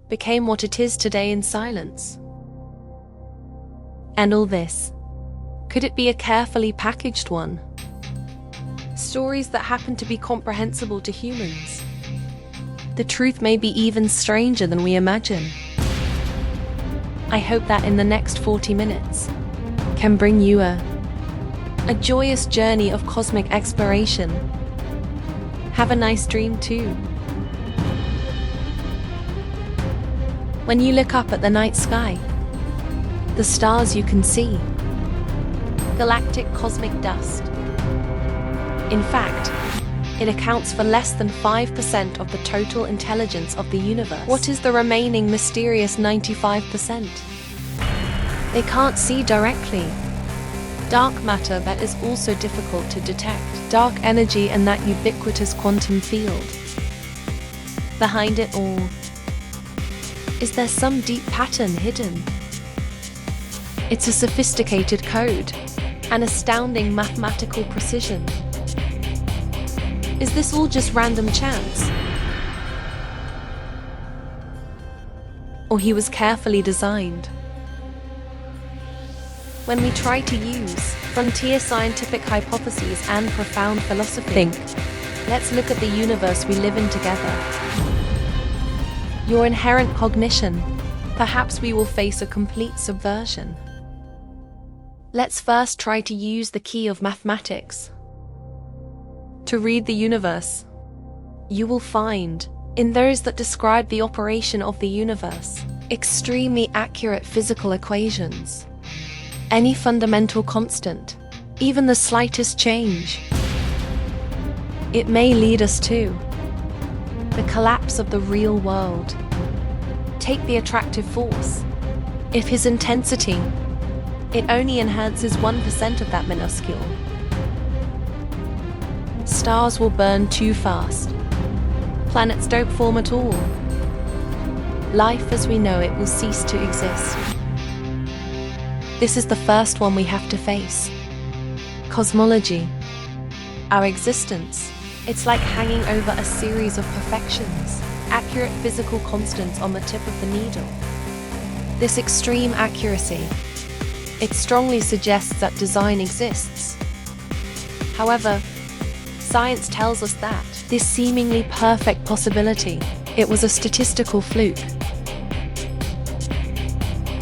became what it is today in silence. And all this, could it be a carefully packaged one? Stories that happen to be comprehensible to humans. The truth may be even stranger than we imagine. I hope that in the next 40 minutes can bring you a joyous journey of cosmic exploration. Have a nice dream too. When you look up at the night sky, the stars you can see, galactic cosmic dust. In fact, it accounts for less than 5% of the total intelligence of the universe. What is the remaining mysterious 95%? They can't see directly. Dark matter that is also difficult to detect. Dark energy and that ubiquitous quantum field. Behind it all, is there some deep pattern hidden? It's a sophisticated code, an astounding mathematical precision. Is this all just random chance? Or he was carefully designed? When we try to use frontier scientific hypotheses and profound philosophy, let's look at the universe we live in together. Your inherent cognition, perhaps we will face a complete subversion. Let's first try to use the key of mathematics. To read the universe, you will find, in those that describe the operation of the universe, extremely accurate physical equations. Any fundamental constant, even the slightest change, it may lead us to the collapse of the real world. Take the attractive force. If his intensity, it only enhances 1% of that minuscule, stars will burn too fast. Planets don't form at all. Life as we know it will cease to exist. This is the first one we have to face. Cosmology. Our existence. It's like hanging over a series of perfections, accurate physical constants on the tip of the needle. This extreme accuracy, it strongly suggests that design exists. However, science tells us that this seemingly perfect possibility, it was a statistical fluke.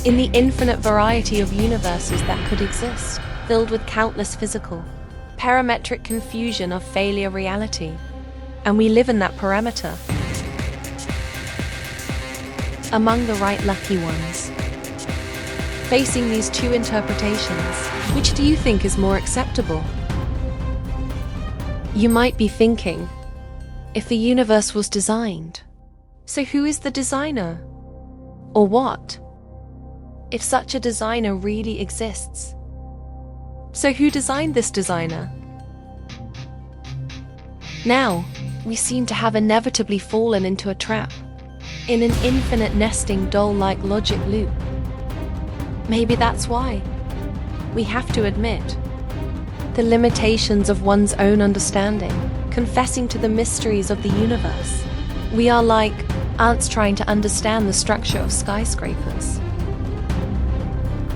In the infinite variety of universes that could exist, filled with countless physical, parametric confusion of failure reality, and we live in that parameter. Among the right lucky ones. Facing these two interpretations, which do you think is more acceptable? You might be thinking, if the universe was designed, so who is the designer? Or what? If such a designer really exists, so who designed this designer? Now, we seem to have inevitably fallen into a trap, in an infinite nesting doll-like logic loop. Maybe that's why. We have to admit the limitations of one's own understanding, confessing to the mysteries of the universe. We are like ants trying to understand the structure of skyscrapers.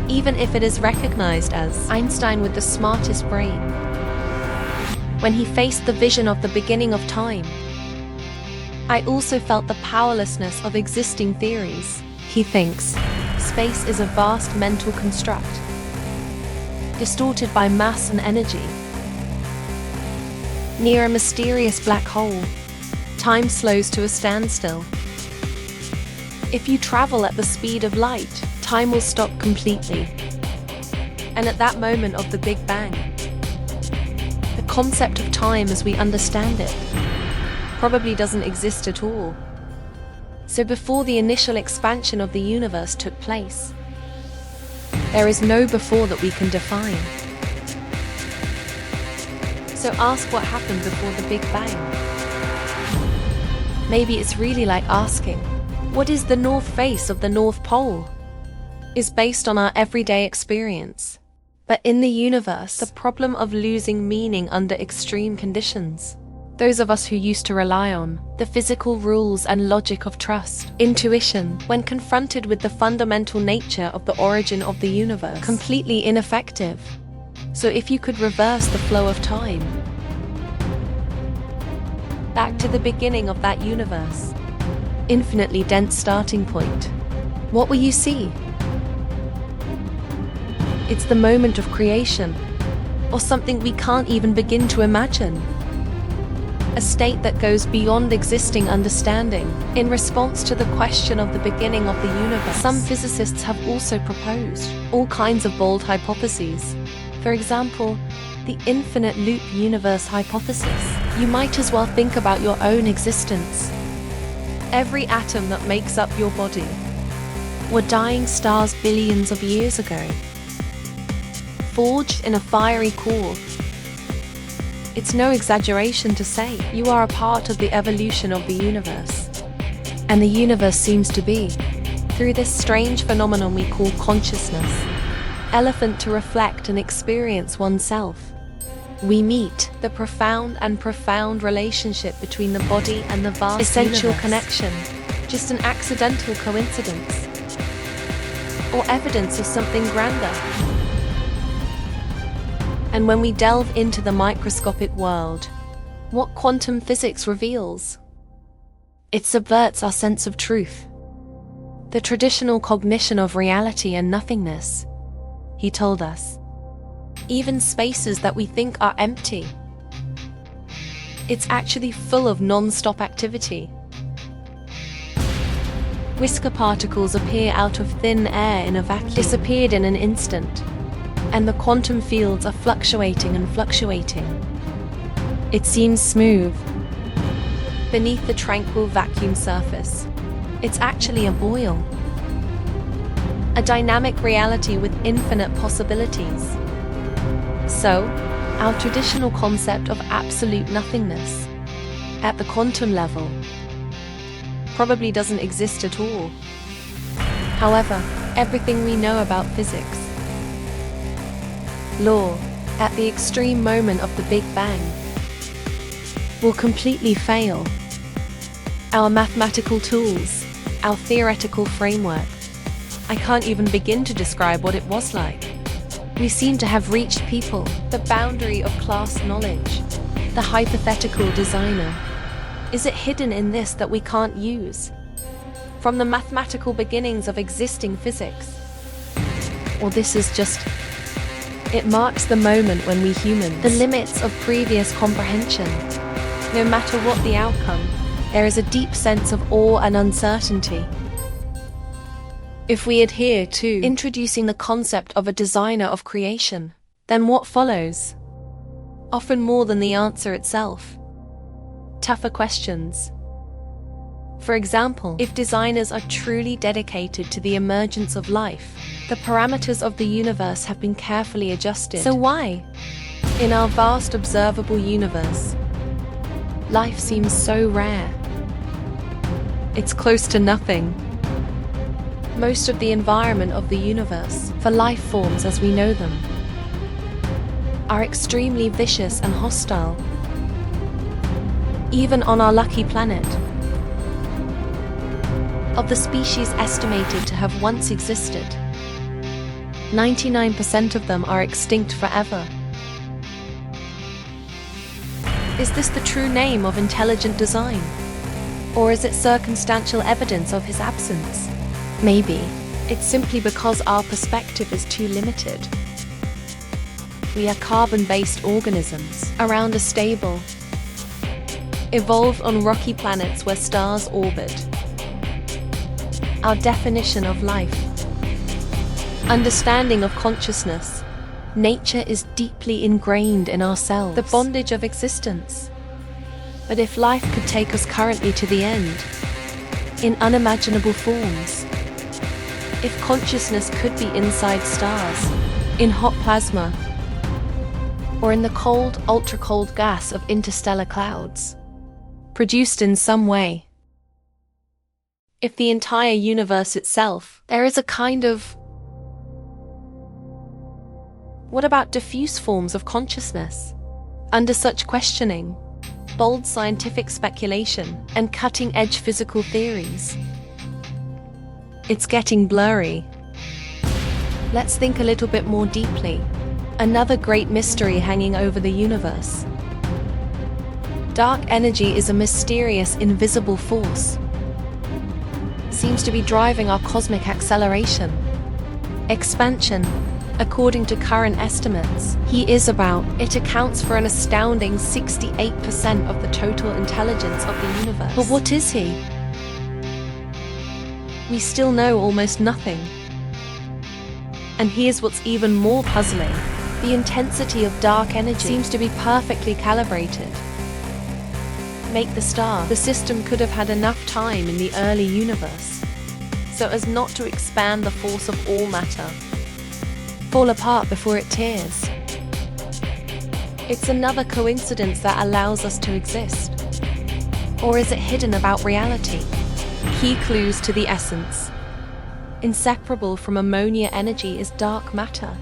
Even if it is recognized as Einstein with the smartest brain, when he faced the vision of the beginning of time, I also felt the powerlessness of existing theories. He thinks space is a vast mental construct, distorted by mass and energy. Near a mysterious black hole, time slows to a standstill. If you travel at the speed of light, time will stop completely. And at that moment of the Big Bang, the concept of time as we understand it probably doesn't exist at all. So before the initial expansion of the universe took place, there is no before that we can define. So ask what happened before the Big Bang. Maybe it's really like asking, what is the north face of the North Pole? Is based on our everyday experience. But in the universe, the problem of losing meaning under extreme conditions, Those of us who used to rely on the physical rules and logic of trust, intuition, when confronted with the fundamental nature of the origin of the universe, completely ineffective. So if you could reverse the flow of time, back to the beginning of that universe, infinitely dense starting point, what will you see? It's the moment of creation, or something we can't even begin to imagine. A state that goes beyond existing understanding. In response to the question of the beginning of the universe, some physicists have also proposed all kinds of bold hypotheses. For example, the infinite loop universe hypothesis. You might as well think about your own existence. Every atom that makes up your body were dying stars billions of years ago, forged in a fiery core. It's no exaggeration to say you are a part of the evolution of the universe. And the universe seems to be, through this strange phenomenon we call consciousness, elephant to reflect and experience oneself. We meet the profound relationship between the body and the vast essential universe. Connection, just an accidental coincidence, or evidence of something grander. And when we delve into the microscopic world, what quantum physics reveals? It subverts our sense of truth, the traditional cognition of reality and nothingness. He told us, even spaces that we think are empty, it's actually full of non-stop activity. Whisker particles appear out of thin air in a vacuum, disappeared in an instant, and the quantum fields are fluctuating and fluctuating. It seems smooth beneath the tranquil vacuum surface. It's actually a boil, a dynamic reality with infinite possibilities. So, our traditional concept of absolute nothingness at the quantum level probably doesn't exist at all. However, everything we know about physics, law, at the extreme moment of the Big Bang, will completely fail. Our mathematical tools, our theoretical framework, I can't even begin to describe what it was like. We seem to have reached people, the boundary of class knowledge, the hypothetical designer. Is it hidden in this that we can't use? From the mathematical beginnings of existing physics? Or this is just, it marks the moment when we humans, the limits of previous comprehension. No matter what the outcome, there is a deep sense of awe and uncertainty. If we adhere to introducing the concept of a designer of creation, then what follows? Often more than the answer itself. Tougher questions. For example, if designers are truly dedicated to the emergence of life, the parameters of the universe have been carefully adjusted. So why, in our vast observable universe, life seems so rare? It's close to nothing. Most of the environment of the universe, for life forms as we know them, are extremely vicious and hostile. Even on our lucky planet, of the species estimated to have once existed, 99% of them are extinct forever. Is this the true name of intelligent design? Or is it circumstantial evidence of his absence? Maybe it's simply because our perspective is too limited. We are carbon-based organisms around a stable, evolved on rocky planets where stars orbit. Our definition of life, understanding of consciousness, nature is deeply ingrained in ourselves, the bondage of existence. But if life could take us currently to the end, in unimaginable forms, if consciousness could be inside stars, in hot plasma, or in the cold, ultra-cold gas of interstellar clouds, produced in some way, if the entire universe itself, there is a kind of... What about diffuse forms of consciousness? Under such questioning, bold scientific speculation and cutting-edge physical theories. It's getting blurry. Let's think a little bit more deeply. Another great mystery hanging over the universe. Dark energy is a mysterious, invisible force. Seems to be driving our cosmic acceleration, expansion. According to current estimates, it accounts for an astounding 68% of the total intelligence of the universe. But what is he? We still know almost nothing. And here's what's even more puzzling. The intensity of dark energy seems to be perfectly calibrated. Make the star. The system could have had enough time in the early universe so as not to expand the force of all matter, fall apart before it tears. It's another coincidence that allows us to exist. Or is it hidden about reality? Key clues to the essence. Inseparable from ammonia energy is dark matter.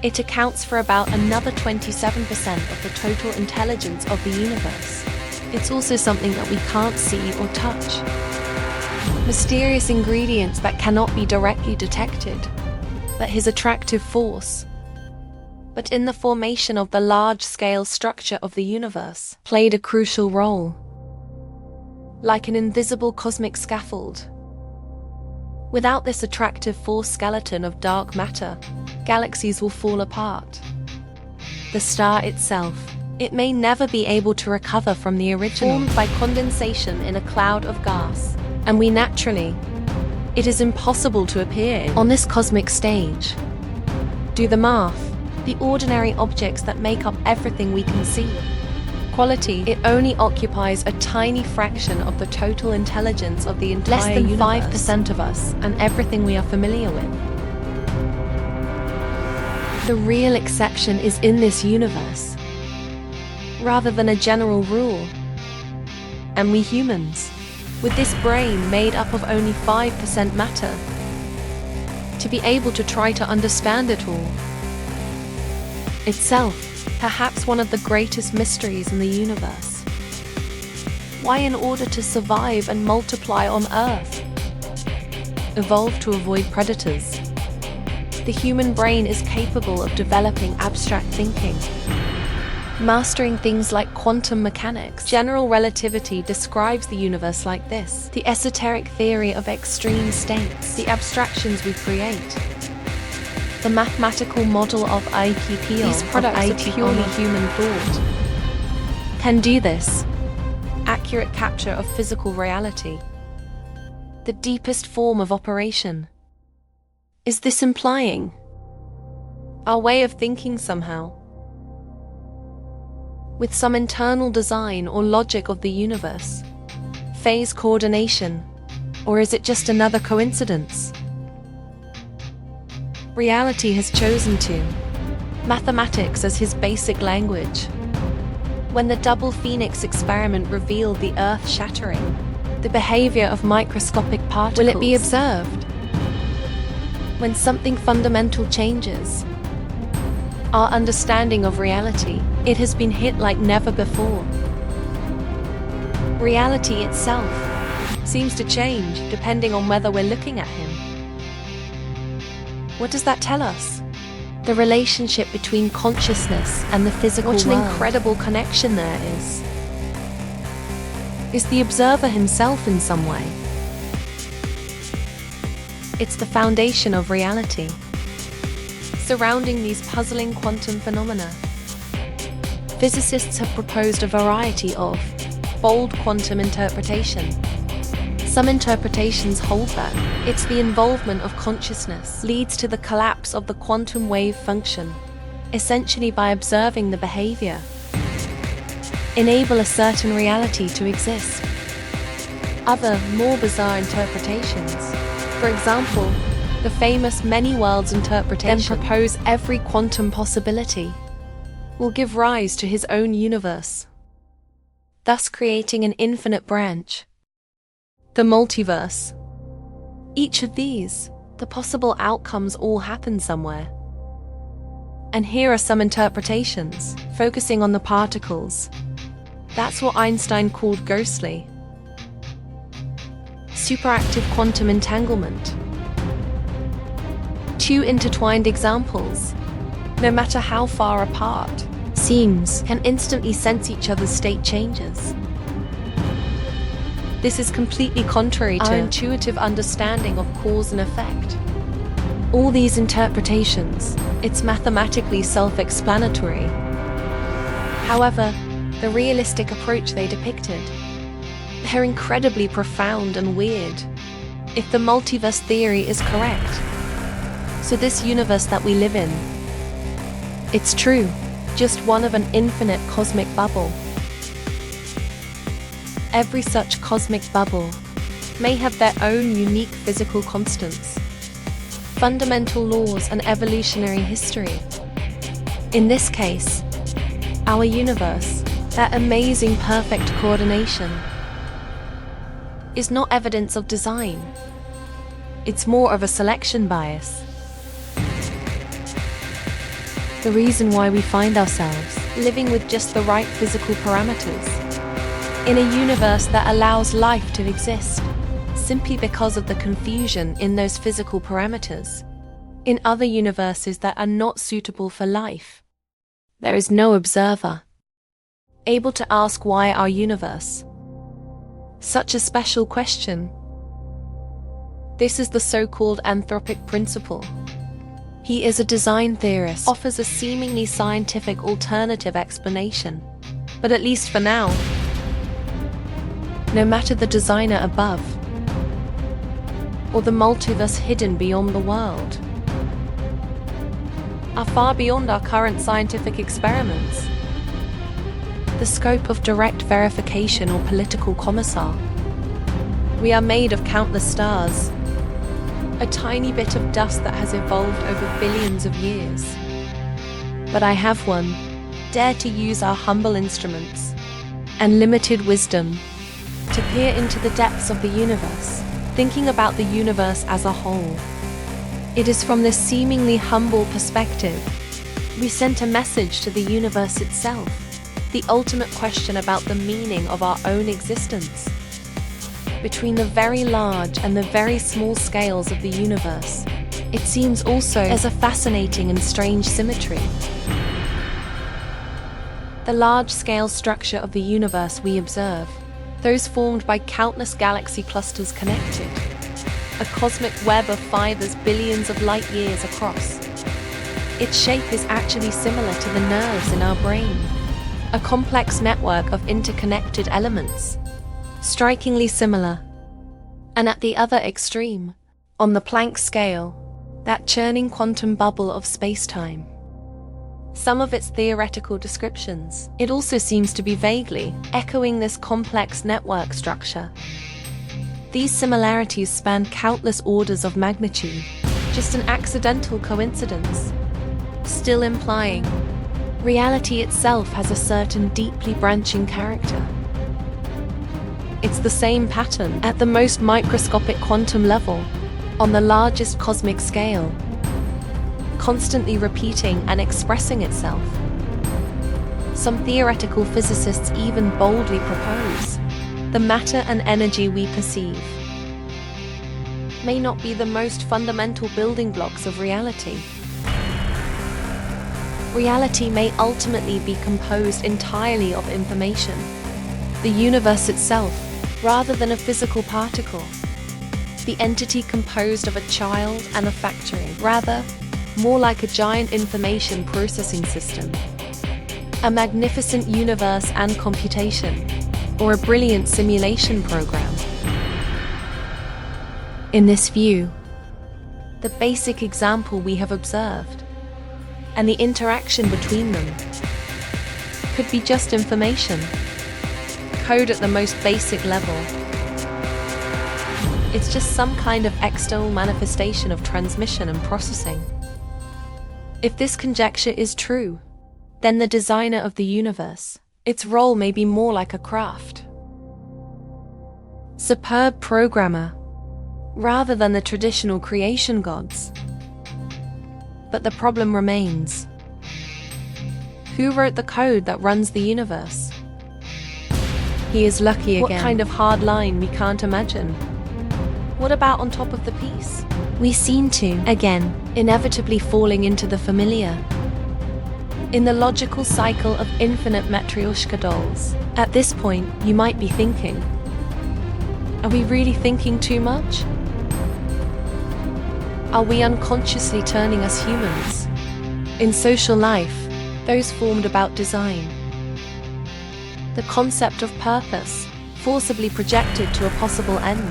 It accounts for about another 27% of the total intelligence of the universe. It's also something that we can't see or touch. Mysterious ingredients that cannot be directly detected. But his attractive force, but in the formation of the large-scale structure of the universe, played a crucial role. Like an invisible cosmic scaffold. Without this attractive force skeleton of dark matter, galaxies will fall apart. The star itself, it may never be able to recover from the original, formed by condensation in a cloud of gas, and it is impossible to appear on this cosmic stage. Do the math. The ordinary objects that make up everything we can see. Quality, it only occupies a tiny fraction of the total intelligence of the entire universe. Less than 5% of us and everything we are familiar with. The real exception is in this universe, rather than a general rule. And we humans, with this brain made up of only 5% matter, to be able to try to understand it all. Itself, perhaps one of the greatest mysteries in the universe. Why, in order to survive and multiply on Earth, evolve to avoid predators, the human brain is capable of developing abstract thinking, mastering things like quantum mechanics. General relativity describes the universe like this: the esoteric theory of extreme states, the abstractions we create, the mathematical model of IQP. These products are purely human thought. Can do this. Accurate capture of physical reality. The deepest form of operation. Is this implying our way of thinking somehow, with some internal design or logic of the universe, phase coordination, or is it just another coincidence? Reality has chosen to mathematics as his basic language. When the double phoenix experiment revealed the earth-shattering, the behavior of microscopic particles, will it be observed? When something fundamental changes, our understanding of reality, it has been hit like never before. Reality itself seems to change depending on whether we're looking at him. What does that tell us? The relationship between consciousness and the physical world. What an incredible connection there is. Is the observer himself in some way? It's the foundation of reality. Surrounding these puzzling quantum phenomena, physicists have proposed a variety of bold quantum interpretation. Some interpretations hold that it's the involvement of consciousness leads to the collapse of the quantum wave function, essentially by observing the behavior, enable a certain reality to exist. Other, more bizarre interpretations, for example, the famous many worlds interpretation, then propose every quantum possibility will give rise to his own universe, thus creating an infinite branch. The multiverse. Each of these, the possible outcomes all happen somewhere. And here are some interpretations, focusing on the particles. That's what Einstein called ghostly. Superactive quantum entanglement. Two intertwined examples, no matter how far apart, seams can instantly sense each other's state changes. This is completely contrary to our intuitive understanding of cause and effect. All these interpretations, it's mathematically self-explanatory. However, the realistic approach they depicted, they're incredibly profound and weird, if the multiverse theory is correct. So this universe that we live in, it's true, just one of an infinite cosmic bubble. Every such cosmic bubble may have their own unique physical constants, fundamental laws and evolutionary history. In this case, our universe, that amazing perfect coordination, is not evidence of design. It's more of a selection bias. The reason why we find ourselves living with just the right physical parameters in a universe that allows life to exist, simply because of the confusion in those physical parameters. In other universes that are not suitable for life, there is no observer able to ask why our universe. Such a special question. This is the so-called anthropic principle. He is a design theorist, offers a seemingly scientific alternative explanation. But at least for now, no matter the designer above, or the multiverse hidden beyond the world, are far beyond our current scientific experiments, the scope of direct verification or political commissar. We are made of countless stars, a tiny bit of dust that has evolved over billions of years. But I have one, dare to use our humble instruments and limited wisdom to peer into the depths of the universe, thinking about the universe as a whole. It is from this seemingly humble perspective we sent a message to the universe itself, the ultimate question about the meaning of our own existence. Between the very large and the very small scales of the universe, it seems also as a fascinating and strange symmetry. The large-scale structure of the universe we observe, those formed by countless galaxy clusters connected, a cosmic web of fibers billions of light years across. Its shape is actually similar to the nerves in our brain, a complex network of interconnected elements, strikingly similar. And at the other extreme, on the Planck scale, that churning quantum bubble of space-time. Some of its theoretical descriptions, it also seems to be vaguely echoing this complex network structure. These similarities span countless orders of magnitude, just an accidental coincidence, still implying reality itself has a certain deeply branching character. It's the same pattern at the most microscopic quantum level, on the largest cosmic scale, constantly repeating and expressing itself. Some theoretical physicists even boldly propose the matter and energy we perceive may not be the most fundamental building blocks of reality. Reality may ultimately be composed entirely of information, the universe itself, rather than a physical particle, the entity composed of a child and a factory, rather, more like a giant information processing system, a magnificent universe and computation, or a brilliant simulation program. In this view, the basic example we have observed, and the interaction between them, could be just information, code at the most basic level. It's just some kind of external manifestation of transmission and processing. If this conjecture is true, then the designer of the universe, its role may be more like a craft. Superb programmer, rather than the traditional creation gods. But the problem remains. Who wrote the code that runs the universe? He is lucky again. What kind of hard line we can't imagine? What about on top of the piece? We seem to, again, inevitably falling into the familiar. In the logical cycle of infinite Matryoshka dolls. At this point, you might be thinking, are we really thinking too much? Are we unconsciously turning us humans? In social life, those formed about design. The concept of purpose, forcibly projected to a possible end,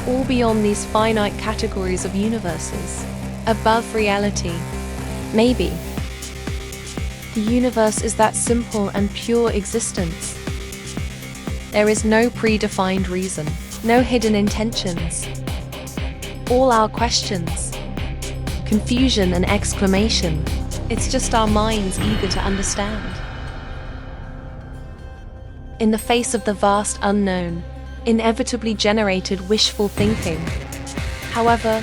all beyond these finite categories of universes, above reality. Maybe. The universe is that simple and pure existence. There is no predefined reason, no hidden intentions. All our questions, confusion and exclamation, it's just our minds eager to understand. In the face of the vast unknown, inevitably generated wishful thinking. However,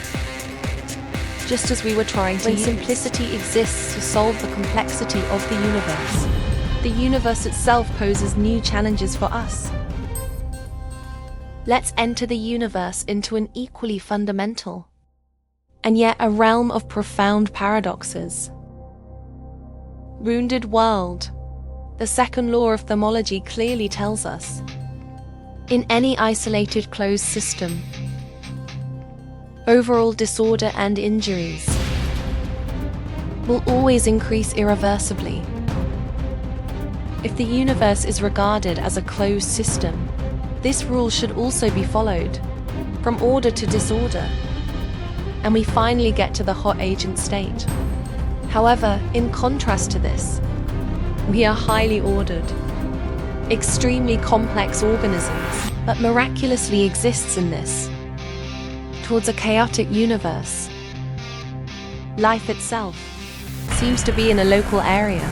just as we were trying to use, simplicity exists to solve the complexity of the universe itself poses new challenges for us. Let's enter the universe into an equally fundamental, and yet a realm of profound paradoxes. Wounded world. The second law of thermology clearly tells us, in any isolated closed system, overall disorder and injuries will always increase irreversibly. If the universe is regarded as a closed system, this rule should also be followed, from order to disorder, and we finally get to the hot agent state. However, in contrast to this, we are highly ordered, extremely complex organisms that miraculously exists in this, towards a chaotic universe. Life itself seems to be in a local area,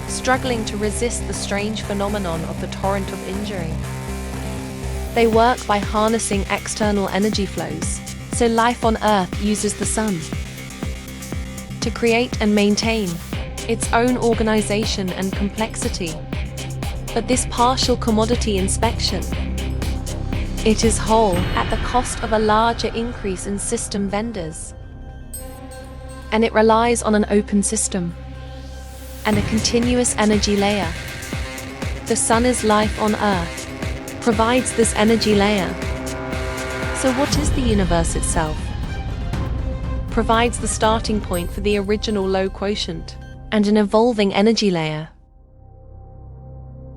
struggling to resist the strange phenomenon of the torrent of injury. They work by harnessing external energy flows, so life on Earth uses the sun to create and maintain its own organization and complexity. But this partial commodity inspection, it is whole at the cost of a larger increase in system vendors. And it relies on an open system and a continuous energy layer. The sun is life on Earth, provides this energy layer. So what is the universe itself? Provides the starting point for the original low quotient and an evolving energy layer.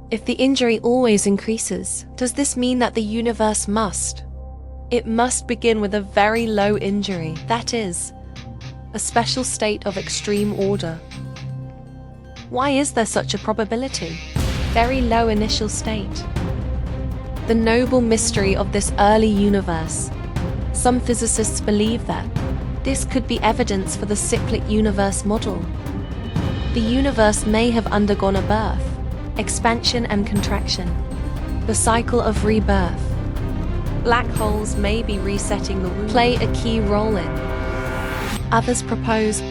If the injury always increases, does this mean that the universe must? It must begin with a very low injury, that is, a special state of extreme order. Why is there such a probability? Very low initial state. The noble mystery of this early universe. Some physicists believe that this could be evidence for the cyclic universe model. The universe may have undergone a birth, expansion and contraction, the cycle of rebirth. Black holes may be resetting the wound, play a key role in. Others propose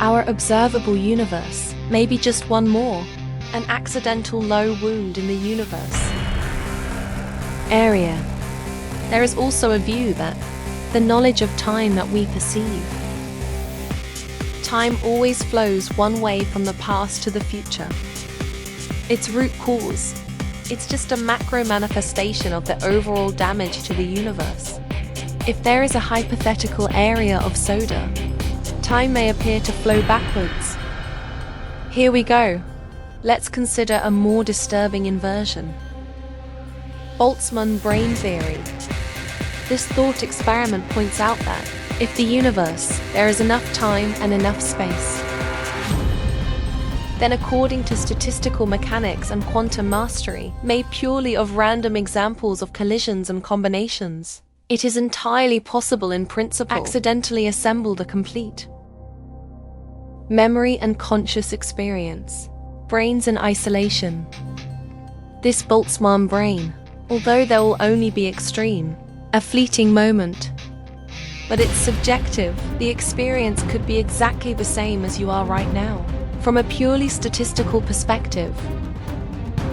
our observable universe may be just one more, an accidental low wound in the universe area. There is also a view that the knowledge of time that we perceive, time always flows one way from the past to the future. Its root cause, it's just a macro manifestation of the overall damage to the universe. If there is a hypothetical area of soda, time may appear to flow backwards. Here we go. Let's consider a more disturbing inversion. Boltzmann brain theory. This thought experiment points out that, if the universe, there is enough time and enough space, then according to statistical mechanics and quantum mastery, made purely of random examples of collisions and combinations, it is entirely possible in principle accidentally assemble the complete memory and conscious experience. Brains in isolation. This Boltzmann brain, although there will only be extreme, a fleeting moment, but it's subjective, the experience could be exactly the same as you are right now. From a purely statistical perspective,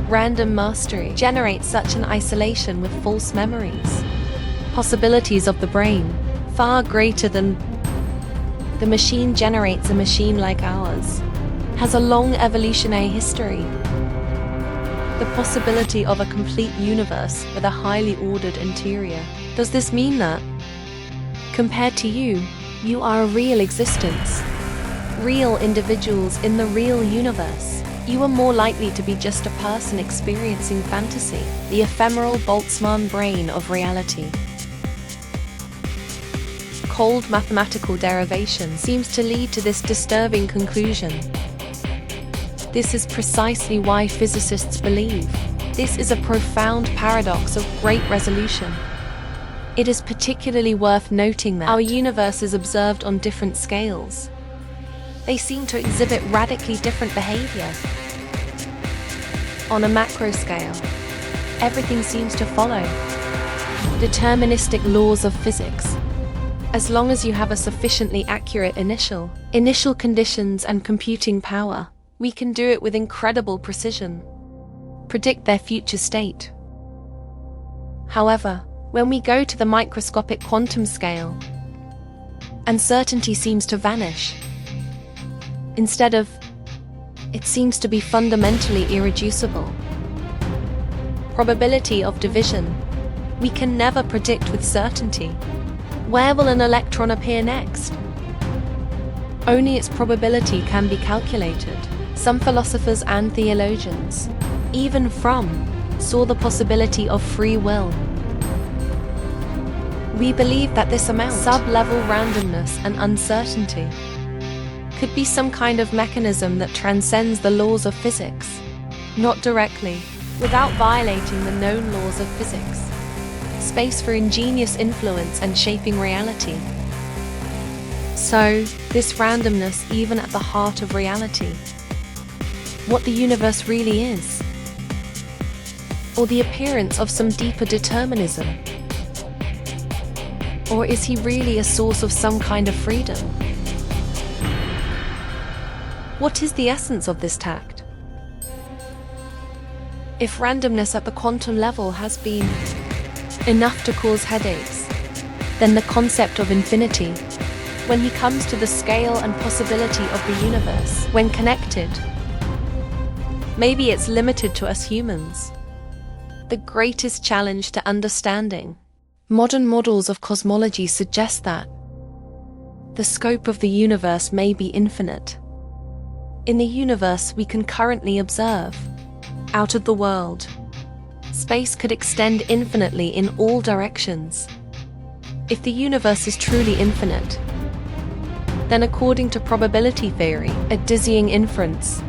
Random mastery generates such an isolation with false memories. Possibilities of the brain, far greater than the machine generates a machine like ours, has a long evolutionary history. The possibility of a complete universe with a highly ordered interior. Does this mean that, compared to you, you are a real existence? Real individuals in the real universe? You are more likely to be just a person experiencing fantasy, the ephemeral Boltzmann brain of reality. Cold mathematical derivation seems to lead to this disturbing conclusion. This is precisely why physicists believe this is a profound paradox of great resolution. It is particularly worth noting that our universe is observed on different scales. They seem to exhibit radically different behavior. On a macro scale, everything seems to follow deterministic laws of physics. As long as you have a sufficiently accurate initial conditions and computing power, we can do it with incredible precision. Predict their future state. However, when we go to the microscopic quantum scale, uncertainty seems to vanish. Instead of, it seems to be fundamentally irreducible. Probability of division. We can never predict with certainty. Where will an electron appear next? Only its probability can be calculated. Some philosophers and theologians, even saw the possibility of free will. We believe that this amount, sub-level randomness and uncertainty, could be some kind of mechanism that transcends the laws of physics, not directly, without violating the known laws of physics. Space for ingenious influence and shaping reality. So, this randomness even at the heart of reality. What the universe really is, or the appearance of some deeper determinism? Or is he really a source of some kind of freedom? What is the essence of this tact? If randomness at the quantum level has been enough to cause headaches, then the concept of infinity, when he comes to the scale and possibility of the universe, when connected, maybe it's limited to us humans. The greatest challenge to understanding. Modern models of cosmology suggest that the scope of the universe may be infinite. In the universe we can currently observe, out of the world, space could extend infinitely in all directions. If the universe is truly infinite, then according to probability theory, a dizzying inference,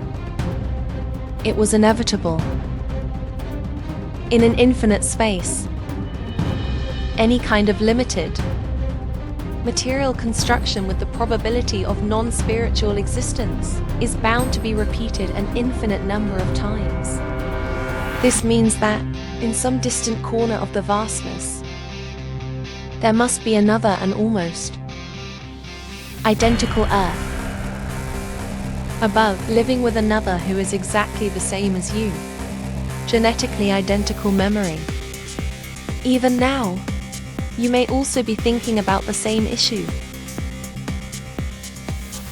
it was inevitable. In an infinite space, any kind of limited material construction with the probability of non-spiritual existence is bound to be repeated an infinite number of times. This means that, in some distant corner of the vastness, there must be another and almost identical Earth above, living with another who is exactly the same as you. Genetically identical memory. Even now, you may also be thinking about the same issue.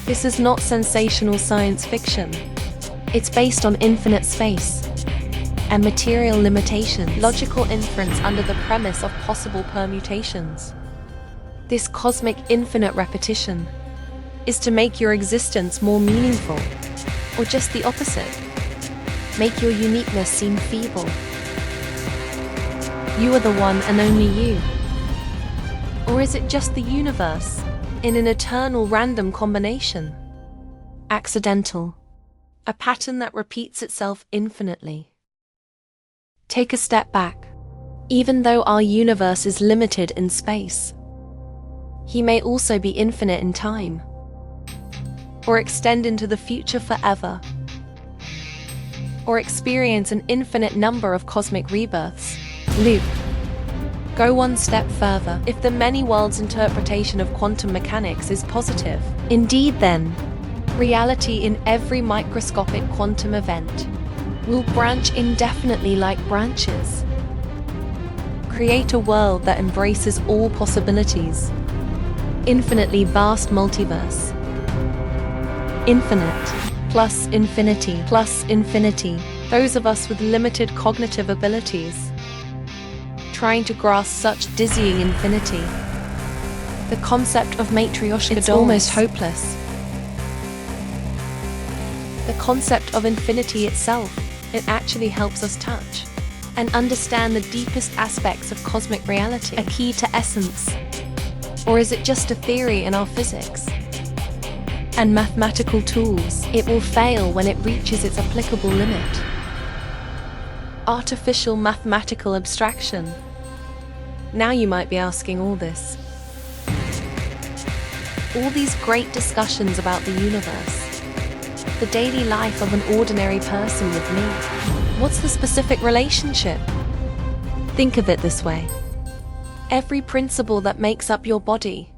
This is not sensational science fiction. It's based on infinite space and material limitations, logical inference under the premise of possible permutations. This cosmic infinite repetition is to make your existence more meaningful, or just the opposite, make your uniqueness seem feeble. You are the one and only you. Or is it just the universe, in an eternal random combination? Accidental. A pattern that repeats itself infinitely. Take a step back. Even though our universe is limited in space, he may also be infinite in time, or extend into the future forever, or experience an infinite number of cosmic rebirths. Loop. Go one step further. If the many worlds interpretation of quantum mechanics is positive, indeed then, reality in every microscopic quantum event will branch indefinitely like branches. Create a world that embraces all possibilities. Infinitely vast multiverse. Infinite plus infinity plus infinity. Those of us with limited cognitive abilities, trying to grasp such dizzying infinity. The concept of matryoshka It's dolls. almost hopeless. The concept of infinity itself, it actually helps us touch and understand the deepest aspects of cosmic reality, a key to essence. Or is it just a theory in our physics and mathematical tools? It will fail when it reaches its applicable limit. Artificial mathematical abstraction. Now you might be asking all this. All these great discussions about the universe, the daily life of an ordinary person with me. What's the specific relationship? Think of it this way. Every principle that makes up your body,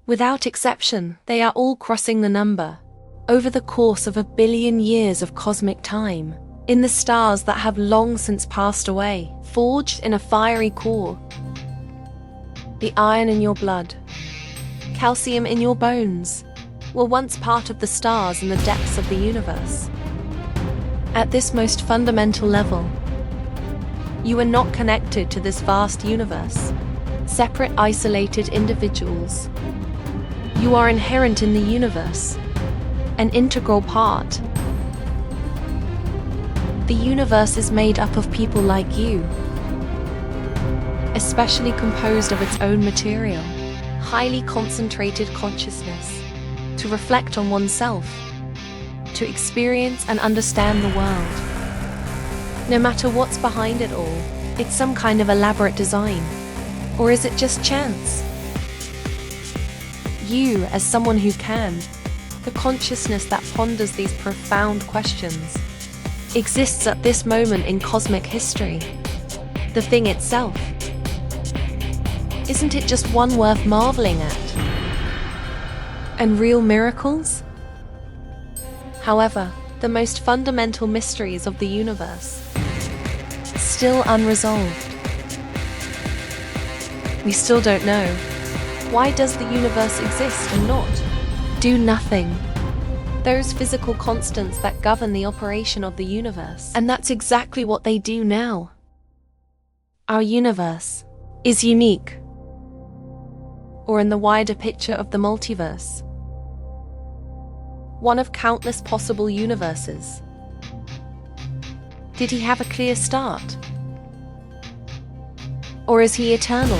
without exception, they are all crossing the number over the course of 1 billion years of cosmic time, in the stars that have long since passed away, forged in a fiery core. The iron in your blood, calcium in your bones, were once part of the stars in the depths of the universe. At this most fundamental level, you are not connected to this vast universe, separate, isolated individuals. You are inherent in the universe, an integral part. The universe is made up of people like you, especially composed of its own material, highly concentrated consciousness, to reflect on oneself, to experience and understand the world. No matter what's behind it all, it's some kind of elaborate design. Or is it just chance? You, as someone who can, the consciousness that ponders these profound questions, exists at this moment in cosmic history. The thing itself. Isn't it just one worth marveling at? And real miracles? However, the most fundamental mysteries of the universe, still unresolved. We still don't know. Why does the universe exist and not do nothing? Those physical constants that govern the operation of the universe. And that's exactly what they do now. Our universe is unique. Or in the wider picture of the multiverse, one of countless possible universes. Did he have a clear start? Or is he eternal?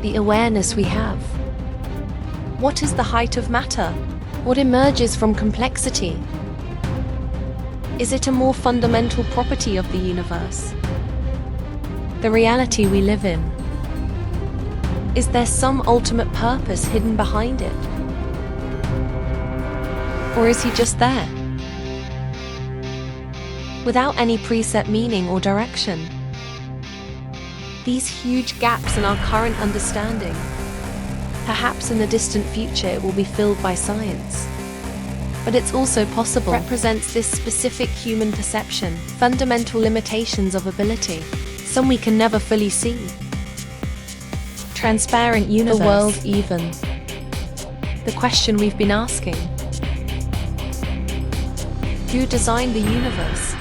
The awareness we have. What is the height of matter? What emerges from complexity? Is it a more fundamental property of the universe? The reality we live in. Is there some ultimate purpose hidden behind it? Or is he just there, without any preset meaning or direction? These huge gaps in our current understanding, perhaps in the distant future it will be filled by science. But it's also possible, represents this specific human perception, fundamental limitations of ability, some we can never fully see. Transparent universe. The world even. The question we've been asking. Who designed the universe?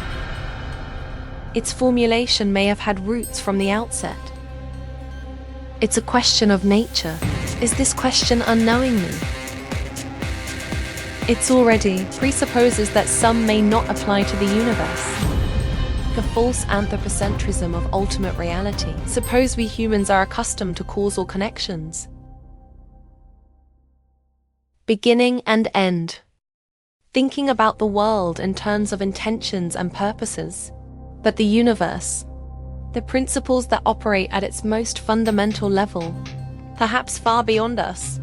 Its formulation may have had roots from the outset. It's a question of nature. Is this question unknowingly? It's already presupposes that some may not apply to the universe. The false anthropocentrism of ultimate reality. Suppose we humans are accustomed to causal connections. Beginning and end. Thinking about the world in terms of intentions and purposes. But the universe, the principles that operate at its most fundamental level, perhaps far beyond us.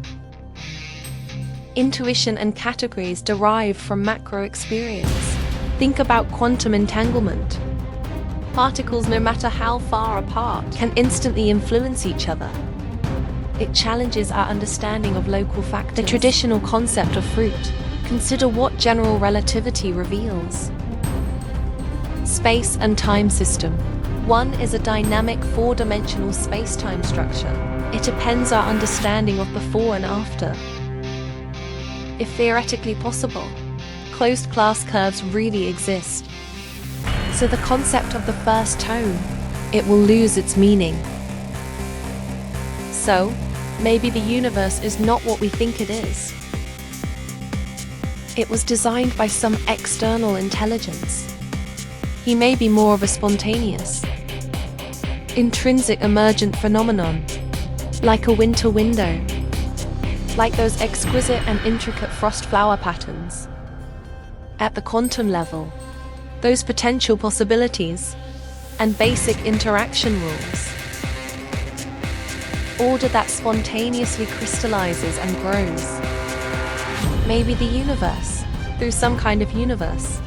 Intuition and categories derived from macro experience. Think about quantum entanglement. Particles, no matter how far apart, can instantly influence each other. It challenges our understanding of local factors. The traditional concept of fruit, Consider what general relativity reveals. Space and time system. One is a dynamic four-dimensional space-time structure. It appends our understanding of before and after. If theoretically possible, closed class curves really exist. So the concept of the first tone, it will lose its meaning. So, maybe the universe is not what we think it is. It was designed by some external intelligence. He may be more of a spontaneous, intrinsic emergent phenomenon, like a winter window, like those exquisite and intricate frost flower patterns. At the quantum level, those potential possibilities and basic interaction rules. Order that spontaneously crystallizes and grows. Maybe the universe, through some kind of universe.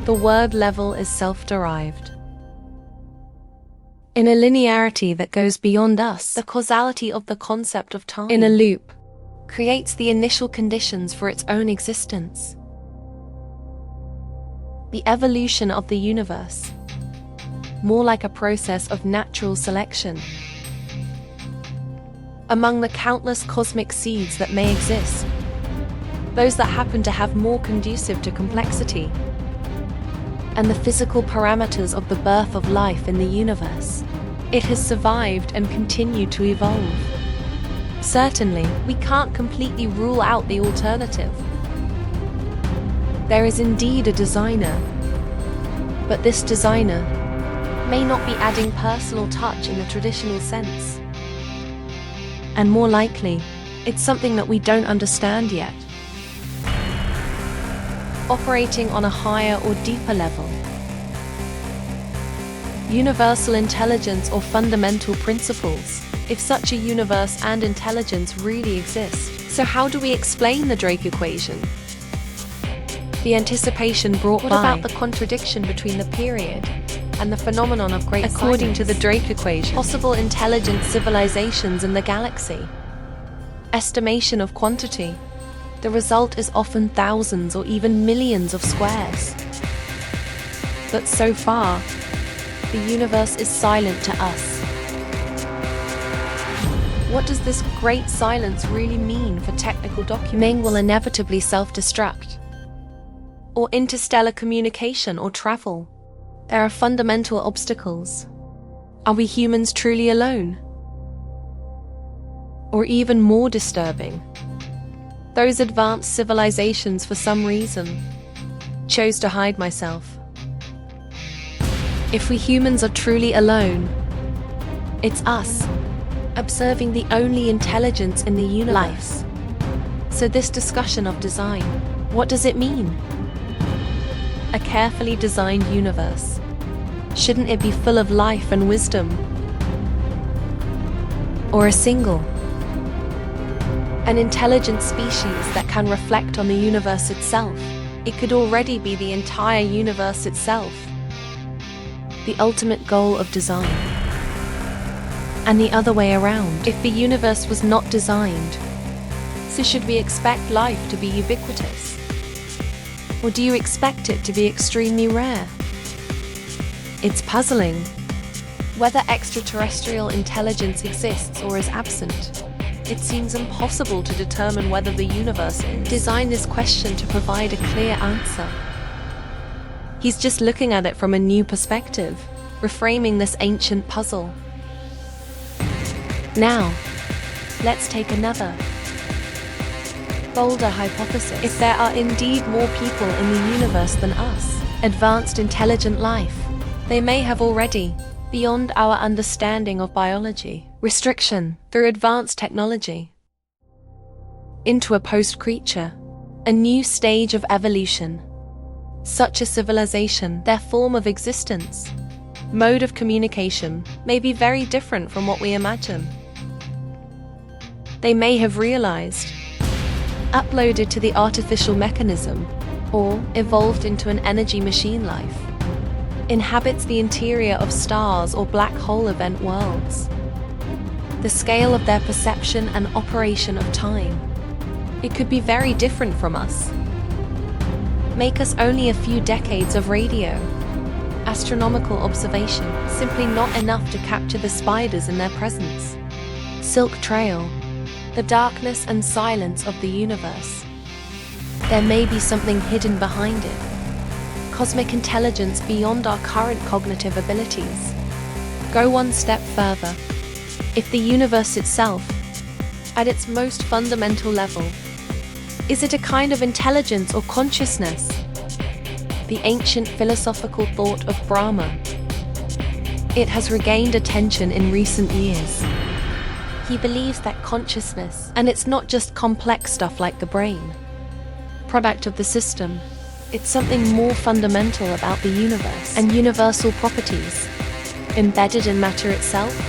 The word level is self-derived. In a linearity that goes beyond us, the causality of the concept of time, in a loop, creates the initial conditions for its own existence. The evolution of the universe, more like a process of natural selection. Among the countless cosmic seeds that may exist, those that happen to have more conducive to complexity, and the physical parameters of the birth of life in the universe, it has survived and continued to evolve. Certainly, we can't completely rule out the alternative. There is indeed a designer, but this designer may not be adding personal touch in the traditional sense. And more likely, it's something that we don't understand yet. Operating on a higher or deeper level. Universal intelligence or fundamental principles, if such a universe and intelligence really exist. So how do we explain the Drake equation? The anticipation brought by. What about the contradiction between the period and the phenomenon of great silence? According to the Drake equation, possible intelligent civilizations in the galaxy. Estimation of quantity. The result is often thousands or even millions of squares. But so far, the universe is silent to us. What does this great silence really mean for technical documents? Ming will inevitably self-destruct. Or interstellar communication or travel. There are fundamental obstacles. Are we humans truly alone? Or even more disturbing, those advanced civilizations, for some reason, chose to hide myself. If we humans are truly alone, it's us, observing the only intelligence in the universe. So this discussion of design, what does it mean? A carefully designed universe. Shouldn't it be full of life and wisdom? Or a single, an intelligent species that can reflect on the universe itself? It could already be the entire universe itself. The ultimate goal of design. And the other way around. If the universe was not designed, so should we expect life to be ubiquitous? Or do you expect it to be extremely rare? It's puzzling. Whether extraterrestrial intelligence exists or is absent, it seems impossible to determine whether the universe is. Design this question to provide a clear answer. He's just looking at it from a new perspective, reframing this ancient puzzle. Now, let's take another, bolder hypothesis. If there are indeed more people in the universe than us, advanced intelligent life, they may have already, beyond our understanding of biology, restriction, through advanced technology, into a post-creature, a new stage of evolution. Such a civilization, their form of existence, mode of communication, may be very different from what we imagine. They may have realized, uploaded to the artificial mechanism, or evolved into an energy machine life, inhabits the interior of stars or black hole event worlds. The scale of their perception and operation of time, it could be very different from us. make us only a few decades of radio astronomical observation simply not enough to capture the spiders in their presence. Silk Trail, the darkness and silence of the universe. There may be something hidden behind it. Cosmic intelligence beyond our current cognitive abilities. Go one step further. If the universe itself, at its most fundamental level, is it a kind of intelligence or consciousness? The ancient philosophical thought of Brahma. It has regained attention in recent years. He believes that consciousness, and it's not just complex stuff like the brain, product of the system, it's something more fundamental about the universe and universal properties, embedded in matter itself,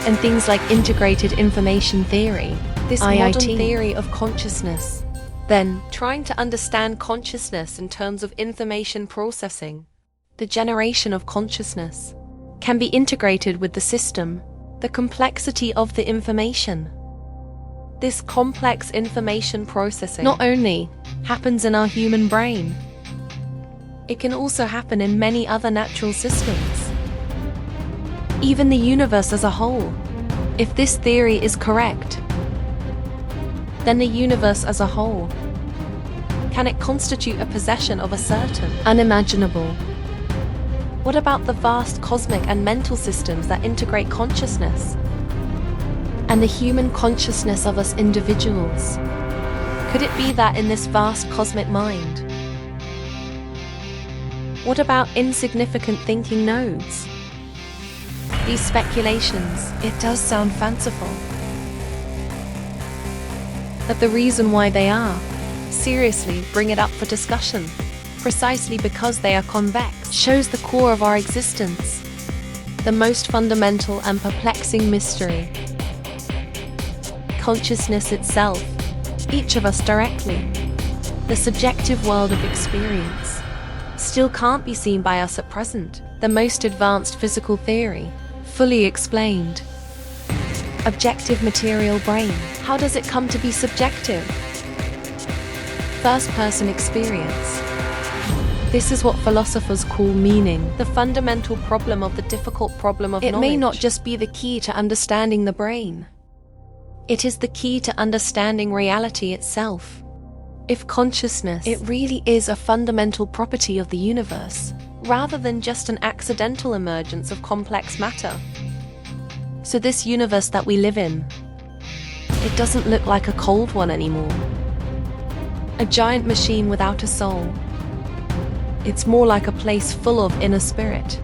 and things like integrated information theory, this modern theory of consciousness. Then, trying to understand consciousness in terms of information processing, the generation of consciousness, can be integrated with the system, the complexity of the information. This complex information processing not only happens in our human brain, it can also happen in many other natural systems. Even the universe as a whole. If this theory is correct, then the universe as a whole, can it constitute a possession of a certain unimaginable? What about the vast cosmic and mental systems that integrate consciousness? And the human consciousness of us individuals? Could it be that in this vast cosmic mind? What about insignificant thinking nodes? These speculations, it does sound fanciful. But the reason why they are, seriously bring it up for discussion, precisely because they are convex, shows the core of our existence, the most fundamental and perplexing mystery. Consciousness itself, each of us directly, the subjective world of experience, still can't be seen by us at present. The most advanced physical theory, fully explained. Objective material brain, how does it come to be subjective? First-person experience. This is what philosophers call meaning, the fundamental problem of the difficult problem of knowledge. It may not just be the key to understanding the brain. It is the key to understanding reality itself. If consciousness, it really is a fundamental property of the universe, rather than just an accidental emergence of complex matter. So this universe that we live in, it doesn't look like a cold one anymore. A giant machine without a soul. It's more like a place full of inner spirit.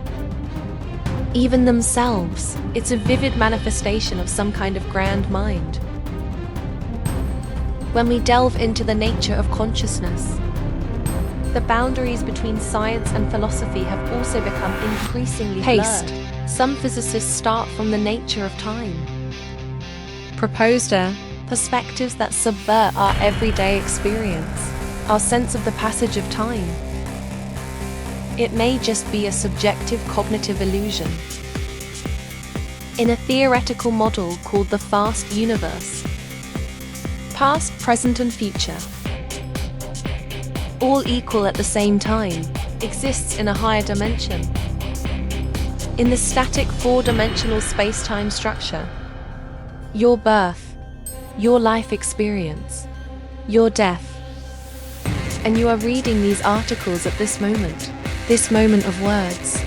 Even themselves, it's a vivid manifestation of some kind of grand mind. When we delve into the nature of consciousness, the boundaries between science and philosophy have also become increasingly blurred. Some physicists start from the nature of time. Proposed perspectives that subvert our everyday experience, our sense of the passage of time. It may just be a subjective cognitive illusion. In a theoretical model called the vast universe, past, present and future, all equal at the same time, exists in a higher dimension. In the static four-dimensional space-time structure, your birth, your life experience, your death, and you are reading these articles at this moment of words.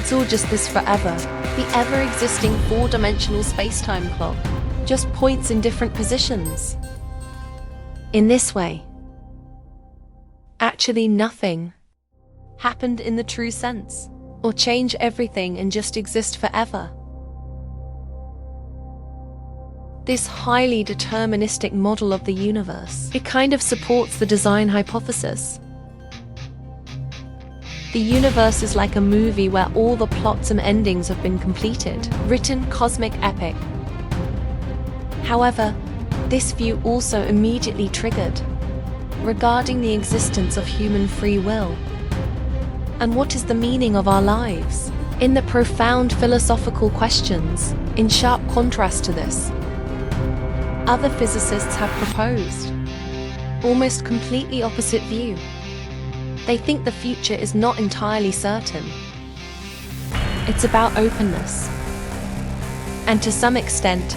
It's all just this forever, the ever-existing four-dimensional space-time clock, just points in different positions. In this way, actually nothing happened in the true sense, or change everything and just exist forever. This highly deterministic model of the universe, it kind of supports the design hypothesis. The universe is like a movie where all the plots and endings have been completed, written cosmic epic. However, this view also immediately triggered regarding the existence of human free will. And what is the meaning of our lives? In the profound philosophical questions, in sharp contrast to this, other physicists have proposed almost completely opposite view. They think the future is not entirely certain. It's about openness. And to some extent,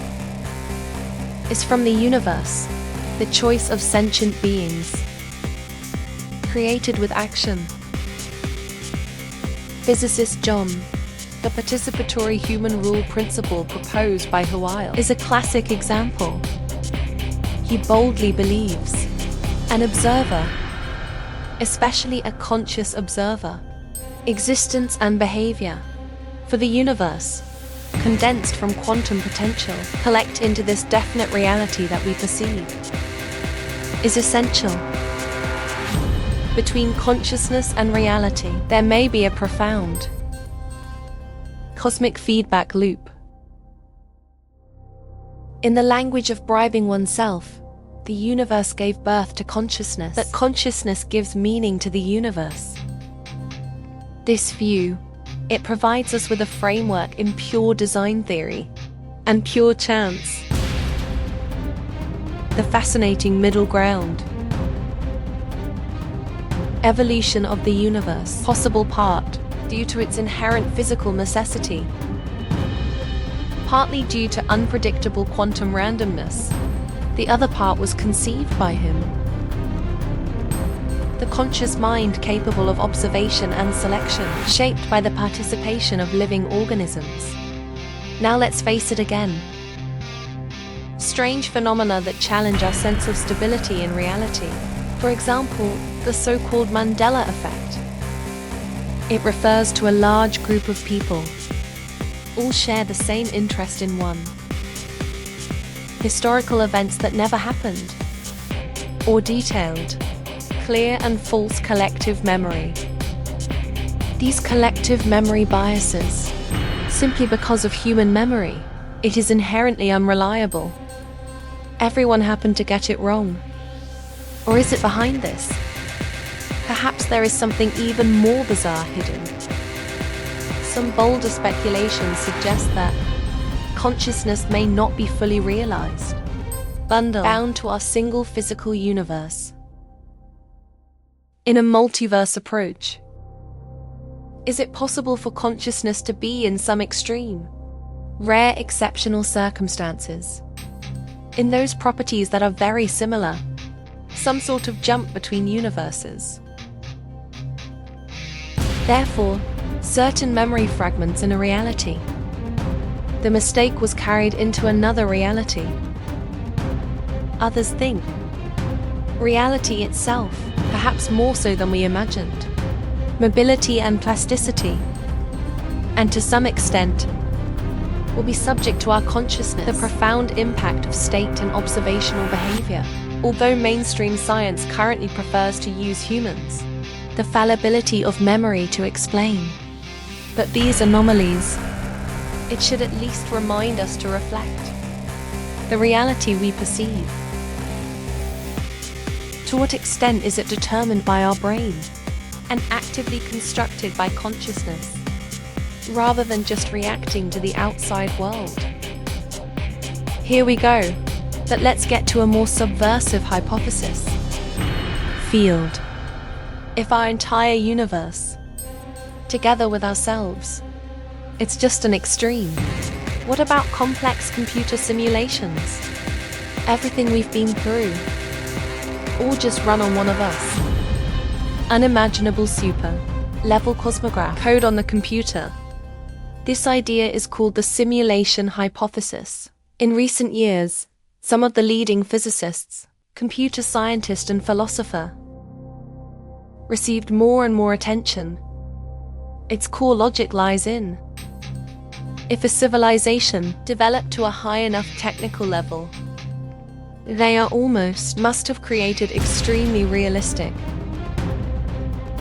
is from the universe, the choice of sentient beings, created with action. Physicist John, the participatory human rule principle proposed by Weil, is a classic example. He boldly believes an observer, especially a conscious observer, existence and behavior, for the universe, condensed from quantum potential, collect into this definite reality that we perceive, is essential. Between consciousness and reality, there may be a profound cosmic feedback loop. In the language of bribing oneself, the universe gave birth to consciousness. That consciousness gives meaning to the universe. This view, it provides us with a framework in pure design theory and pure chance. The fascinating middle ground. Evolution of the universe, possible part due to its inherent physical necessity, partly due to unpredictable quantum randomness. The other part was conceived by him. The conscious mind capable of observation and selection, shaped by the participation of living organisms. Now let's face it again. Strange phenomena that challenge our sense of stability in reality. For example, the so-called Mandela effect. It refers to a large group of people, all share the same interest in one historical events that never happened, or detailed, clear and false collective memory. These collective memory biases, simply because of human memory, it is inherently unreliable. Everyone happened to get it wrong. Or is it behind this? Perhaps there is something even more bizarre hidden. Some bolder speculations suggest that consciousness may not be fully realized, bound to our single physical universe. In a multiverse approach, is it possible for consciousness to be in some extreme, rare exceptional circumstances, in those properties that are very similar, some sort of jump between universes? Therefore, certain memory fragments in a reality, the mistake was carried into another reality. Others think reality itself, perhaps more so than we imagined, mobility and plasticity, and to some extent, will be subject to our consciousness, the profound impact of state and observational behavior. Although mainstream science currently prefers to use humans, the fallibility of memory to explain. But these anomalies, it should at least remind us to reflect the reality we perceive. To what extent is it determined by our brain and actively constructed by consciousness, rather than just reacting to the outside world? Here we go, but let's get to a more subversive hypothesis. Field. If our entire universe, together with ourselves, it's just an extreme, what about complex computer simulations? Everything we've been through, all just run on one of us. Unimaginable super-level cosmograph code on the computer. This idea is called the simulation hypothesis. In recent years, some of the leading physicists, computer scientists and philosophers received more and more attention. Its core logic lies in: if a civilization developed to a high enough technical level, they must have created extremely realistic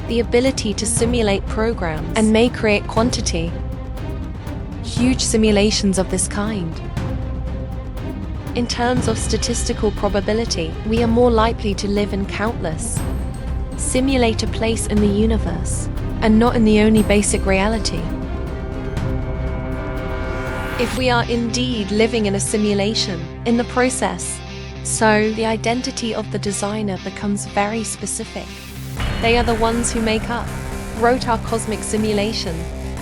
the ability to simulate programs and may create quantity, huge simulations of this kind. In terms of statistical probability, we are more likely to live in countless, simulate a place in the universe, and not in the only basic reality. If we are indeed living in a simulation, in the process, So, the identity of the designer becomes very specific. They are the ones who make up, wrote our cosmic simulation,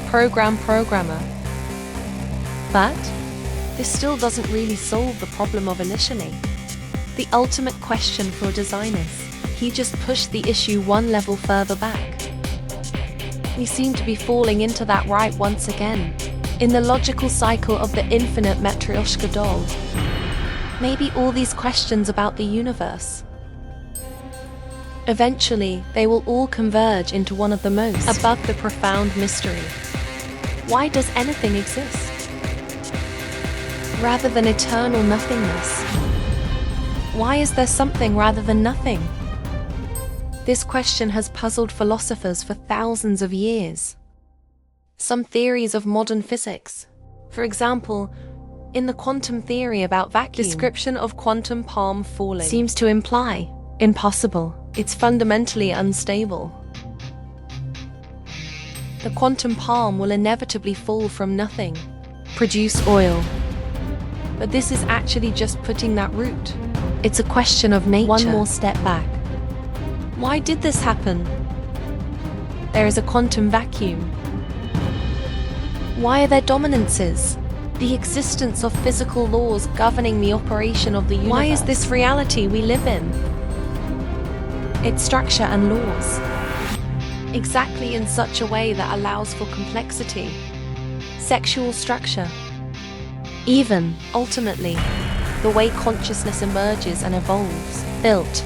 programmer. But this still doesn't really solve the problem of initially. The ultimate question for designers, he just pushed the issue one level further back. We seem to be falling into that right once again, in the logical cycle of the infinite Matryoshka doll. Maybe all these questions about the universe, eventually they will all converge into one of the most above the profound mystery. Why does anything exist? Rather than eternal nothingness. Why is there something rather than nothing? This question has puzzled philosophers for thousands of years. Some theories of modern physics, for example, in the quantum theory about vacuum, description of quantum palm falling seems to imply impossible. It's fundamentally unstable. The quantum palm will inevitably fall from nothing, produce oil. But this is actually just putting that root. It's a question of nature. One more step back. Why did this happen? There is a quantum vacuum. Why are there dominances? The existence of physical laws governing the operation of the universe. Why is this reality we live in? Its structure and laws. Exactly in such a way that allows for complexity. Sexual structure. Even, ultimately, the way consciousness emerges and evolves. Built.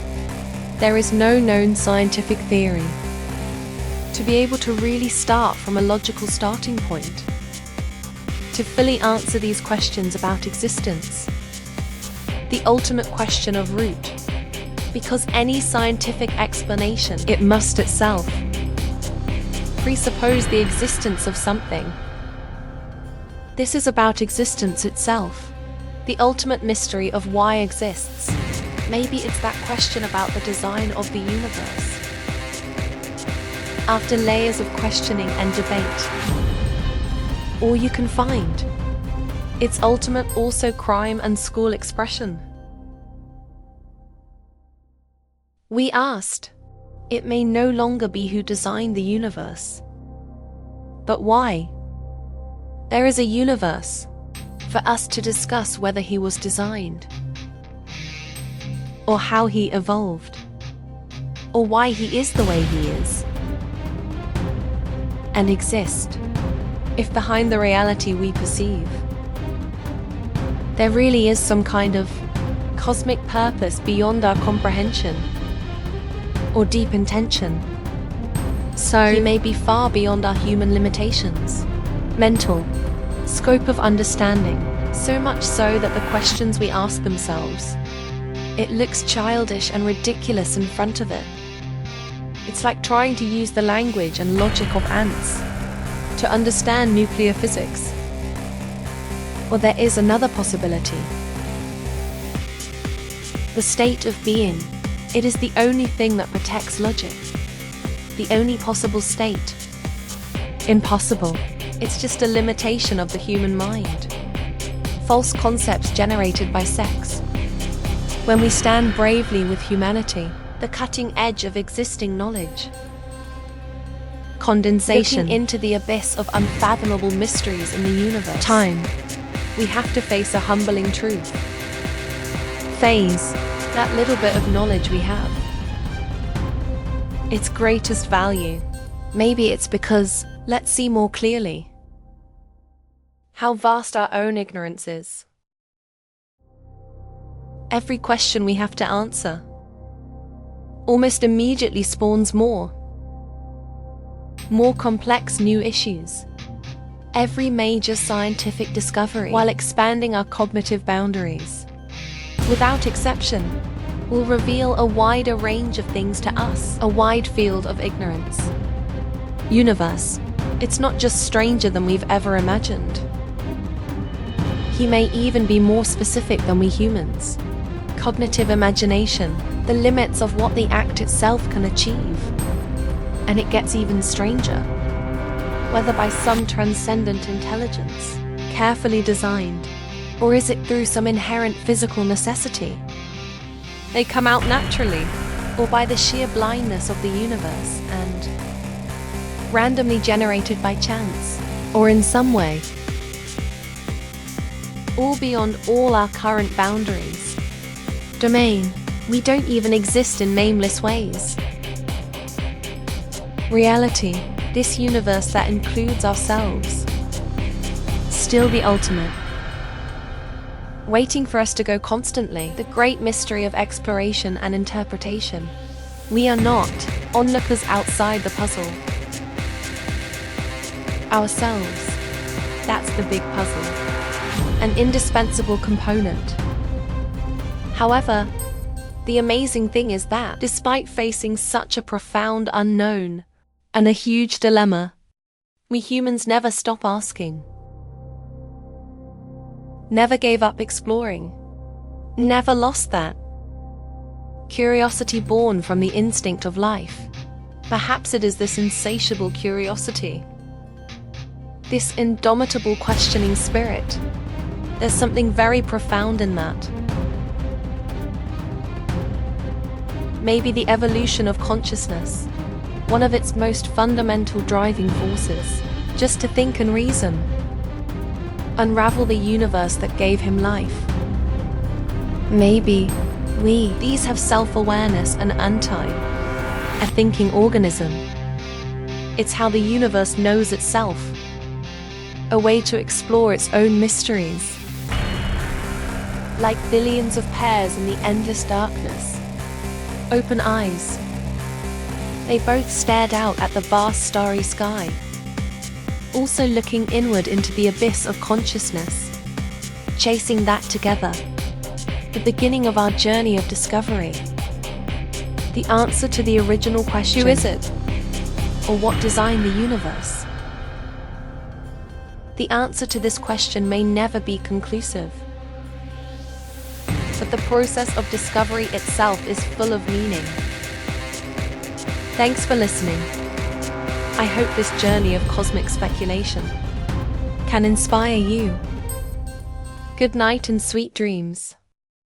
There is no known scientific theory. To be able to really start from a logical starting point. To fully answer these questions about existence. The ultimate question of root. Because any scientific explanation, it must itself presuppose the existence of something. This is about existence itself, the ultimate mystery of why exists. Maybe it's that question about the design of the universe. After layers of questioning and debate, all you can find, its ultimate also crime and school expression. We asked, it may no longer be who designed the universe. But why? There is a universe for us to discuss whether he was designed, or how he evolved, or why he is the way he is, and exist, if behind the reality we perceive, there really is some kind of cosmic purpose beyond our comprehension, or deep intention. So he may be far beyond our human limitations, mental, scope of understanding, so much so that the questions we ask themselves, it looks childish and ridiculous in front of it. It's like trying to use the language and logic of ants to understand nuclear physics. Or there is another possibility. The state of being. It is the only thing that protects logic. The only possible state. Impossible. It's just a limitation of the human mind. False concepts generated by sex. When we stand bravely with humanity, the cutting edge of existing knowledge. Condensation. Looking into the abyss of unfathomable mysteries in the universe. Time. We have to face a humbling truth. Phase. That little bit of knowledge we have. Its greatest value. Maybe it's because, let's see more clearly, how vast our own ignorance is. Every question we have to answer almost immediately spawns more complex new issues. Every major scientific discovery, while expanding our cognitive boundaries, without exception, will reveal a wider range of things to us, a wide field of ignorance. Universe. It's not just stranger than we've ever imagined. He may even be more specific than we humans. Cognitive imagination, the limits of what the act itself can achieve. And it gets even stranger. Whether by some transcendent intelligence, carefully designed, or is it through some inherent physical necessity? They come out naturally, or by the sheer blindness of the universe and randomly generated by chance, or in some way, all beyond all our current boundaries. Domain, we don't even exist in nameless ways. Reality, this universe that includes ourselves. Still the ultimate, waiting for us to go constantly, the great mystery of exploration and interpretation. We are not onlookers outside the puzzle. Ourselves, that's the big puzzle, an indispensable component. However, the amazing thing is that, despite facing such a profound unknown and a huge dilemma, we humans never stop asking. Never gave up exploring. Never lost that curiosity born from the instinct of life. Perhaps it is this insatiable curiosity, this indomitable questioning spirit. There's something very profound in that. Maybe the evolution of consciousness, one of its most fundamental driving forces, just to think and reason, unravel the universe that gave him life. Maybe these have self-awareness and untime, a thinking organism. It's how the universe knows itself, a way to explore its own mysteries. Like billions of pairs in the endless darkness, open eyes, they both stared out at the vast starry sky, also looking inward into the abyss of consciousness, chasing that together, the beginning of our journey of discovery. The answer to the original question, who is it? Or what designed the universe? The answer to this question may never be conclusive, but the process of discovery itself is full of meaning. Thanks for listening. I hope this journey of cosmic speculation can inspire you. Good night and sweet dreams.